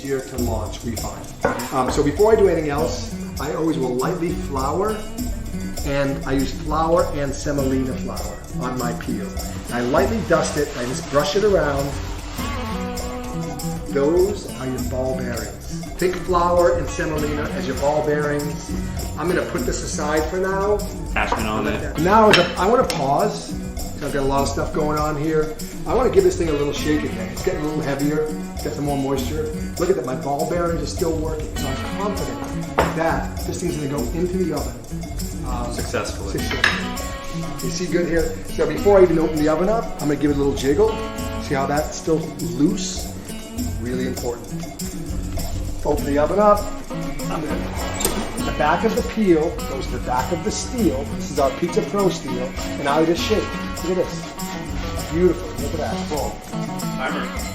easier to launch, we find. So before I do anything else, I always will lightly flour, and I use flour and semolina flour on my peel. I lightly dust it, I just brush it around. Those are your ball bearings. Think flour and semolina as your ball bearings. I'm gonna put this aside for now. Attachment on it. Now I want to pause. I've got a lot of stuff going on here. I want to give this thing a little shake again. It's getting a little heavier, get some more moisture. Look at that, my ball bearings are still working. So I'm confident that this thing's gonna go into the oven. Successfully. You see good here? So before I even open the oven up, I'm gonna give it a little jiggle. See how that's still loose? Really important. Open the oven up. The back of the peel goes to the back of the steel. This is our Pizza Pro steel. And now I just shake. Look at this. Beautiful. Look at that. Boom. Timer.